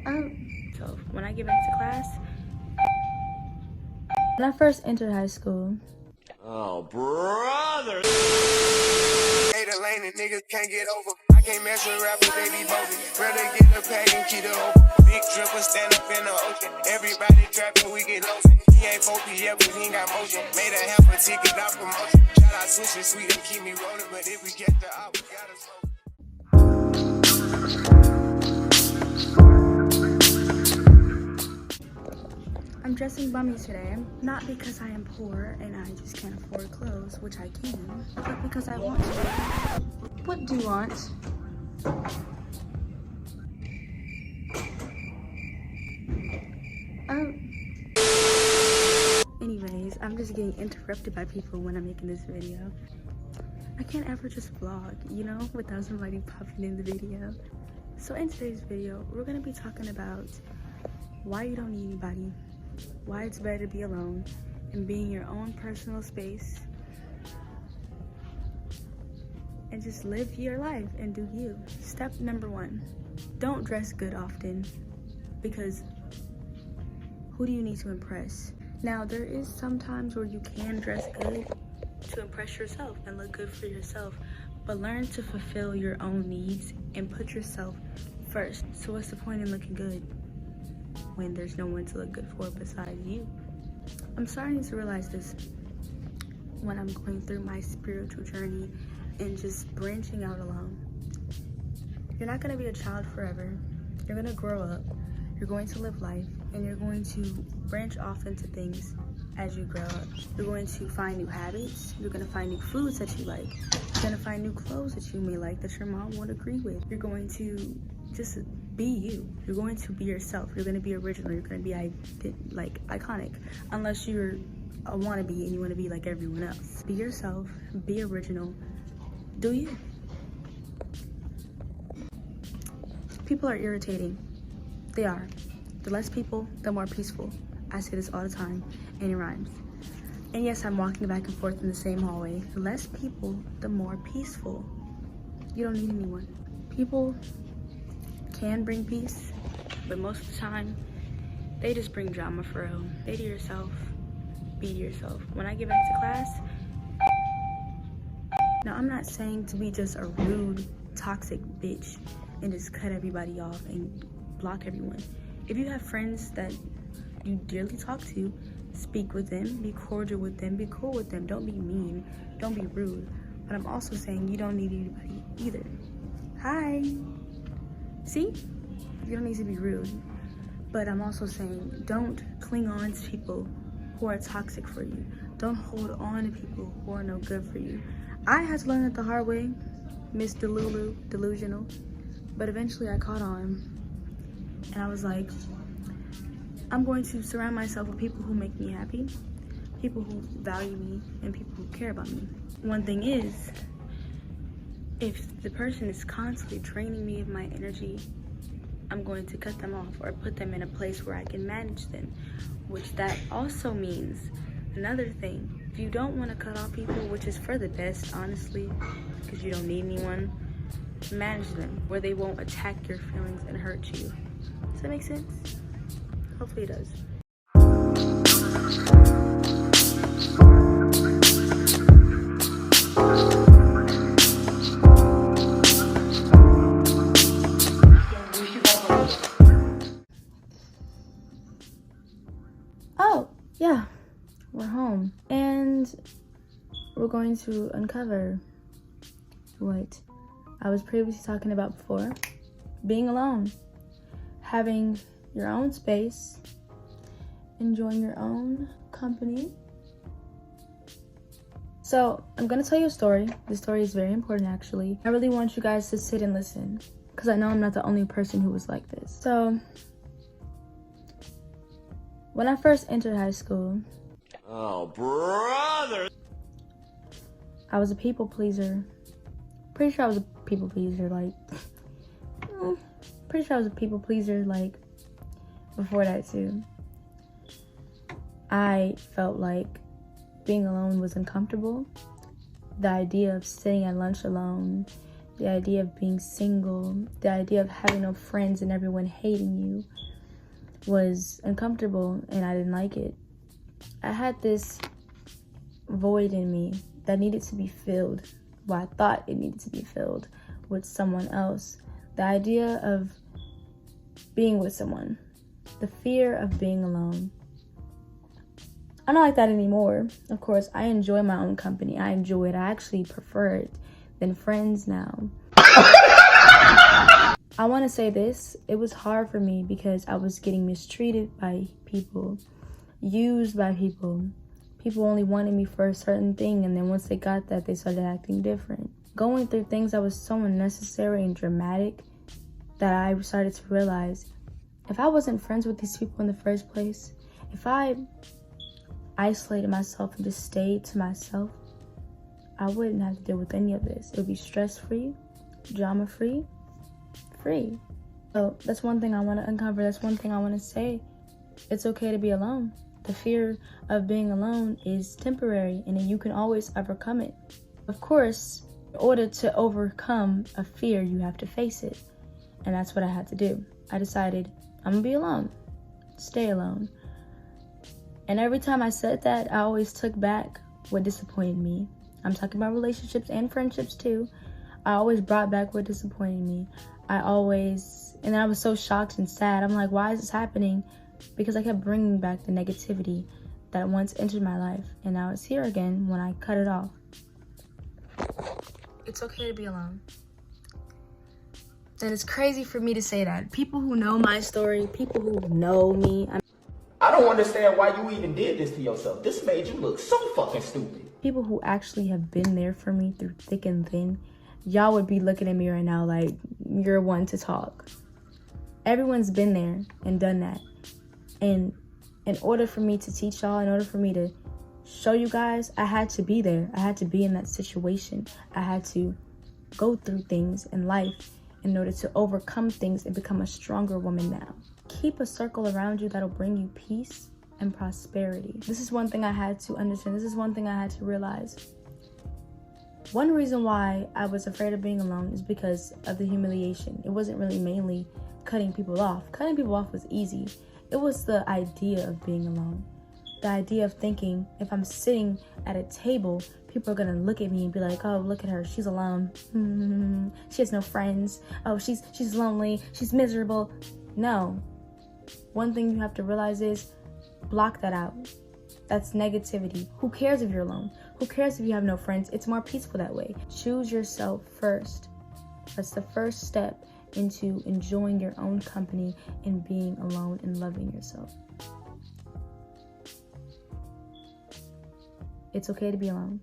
So when I get back to class, when I first entered high school. Oh, brother! Hey, the lane and niggas can't get over. I can't mess with rappers, they be bogus. Rather get the pack and keep it open. Big dripper stand up in the ocean. Everybody trapping, we get lost. He ain't 4PF, but he ain't got motion. Made a half a ticket, not promotion. Shout out Switch and Sweet and keep me rolling. But if we get the out, we gotta slow. I'm dressing bummy today, not because I am poor and I just can't afford clothes, which I can, but because I want to. What do you want? Anyways, I'm just getting interrupted by people when I'm making this video. I can't ever just vlog, you know, without somebody popping in the video. So in today's video, we're gonna be talking about why you don't need anybody, why it's better to be alone and be in your own personal space and just live your life and do you. Step number 1, don't dress good often, because who do you need to impress? Now, there is some times where you can dress good to impress yourself and look good for yourself, but learn to fulfill your own needs and put yourself first. So what's the point in looking good when there's no one to look good for besides you? I'm starting to realize this when I'm going through my spiritual journey and just branching out alone. You're not going to be a child forever. You're going to grow up. You're going to live life, and you're going to branch off into things as you grow up. You're going to find new habits. You're going to find new foods that you like. You're going to find new clothes that you may like that your mom won't agree with. You're going to just be you. You're going to be yourself. You're going to be original. You're going to be like iconic, unless you're a wannabe and you want to be like everyone else. Be yourself. Be original. Do you? People are irritating. They are. The less people, the more peaceful. I say this all the time, and it rhymes. And yes, I'm walking back and forth in the same hallway. The less people, the more peaceful. You don't need anyone. People can bring peace, but most of the time, they just bring drama for real. Stay to yourself. Be to yourself. When I get back to class, now I'm not saying to be just a rude, toxic bitch and just cut everybody off and block everyone. If you have friends that you dearly talk to, speak with them, be cordial with them, be cool with them. Don't be mean, don't be rude. But I'm also saying you don't need anybody either. Hi. See? You don't need to be rude. But I'm also saying don't cling on to people who are toxic for you. Don't hold on to people who are no good for you. I had to learn it the hard way, Miss Delusional. But eventually I caught on. And I was like, I'm going to surround myself with people who make me happy, people who value me, and people who care about me. One thing is, if the person is constantly draining me of my energy, I'm going to cut them off or put them in a place where I can manage them, which that also means another thing. If you don't want to cut off people, which is for the best, honestly, because you don't need anyone, manage them where they won't attack your feelings and hurt you. Does that make sense? Hopefully it does. Oh, yeah, we're home. And we're going to uncover what I was previously talking about before. Being alone. Having your own space, enjoying your own company. So I'm gonna tell you a story. This story is very important, actually. I really want you guys to sit and listen, because I know I'm not the only person who was like this. So when I first entered high school, Oh, brother! I was a people pleaser. Pretty sure I was a people pleaser, like before that too. I felt like being alone was uncomfortable. The idea of sitting at lunch alone, the idea of being single, the idea of having no friends and everyone hating you was uncomfortable, and I didn't like it. I had this void in me that needed to be filled. Well, I thought it needed to be filled with someone else. The idea of being with someone, the fear of being alone. I don't like that anymore. Of course, I enjoy my own company. I enjoy it. I actually prefer it than friends now. I want to say this. It was hard for me because I was getting mistreated by people, used by people. People only wanted me for a certain thing, and then once they got that, they started acting different. Going through things that was so unnecessary and dramatic that I started to realize, if I wasn't friends with these people in the first place, if I isolated myself and just stayed to myself, I wouldn't have to deal with any of this. It would be stress-free, drama-free, free. So that's one thing I want to uncover. That's one thing I want to say. It's okay to be alone. The fear of being alone is temporary, and you can always overcome it. Of course, in order to overcome a fear, you have to face it. And that's what I had to do. I decided, I'm gonna be alone. Stay alone. And every time I said that, I always took back what disappointed me. I'm talking about relationships and friendships too. I always brought back what disappointed me. And I was so shocked and sad. I'm like, why is this happening? Because I kept bringing back the negativity that once entered my life, and now it's here again when I cut it off. It's okay to be alone. And it's crazy for me to say that. People who know my story, people who know me, I don't understand why you even did this to yourself. This made you look so fucking stupid. People who actually have been there for me through thick and thin, y'all would be looking at me right now like you're one to talk. Everyone's been there and done that. And in order for me to teach y'all, in order for me to show you guys, I had to be there. I had to be in that situation. I had to go through things in life in order to overcome things and become a stronger woman now. Keep a circle around you that'll bring you peace and prosperity. This is one thing I had to understand. This is one thing I had to realize. One reason why I was afraid of being alone is because of the humiliation. It wasn't really mainly cutting people off. Cutting people off was easy. It was the idea of being alone. The idea of thinking, if I'm sitting at a table, people are gonna look at me and be like, oh, look at her, she's alone. She has no friends. Oh, she's lonely, she's miserable. No. One thing you have to realize is, block that out. That's negativity. Who cares if you're alone? Who cares if you have no friends? It's more peaceful that way. Choose yourself first. That's the first step into enjoying your own company and being alone and loving yourself. It's okay to be alone.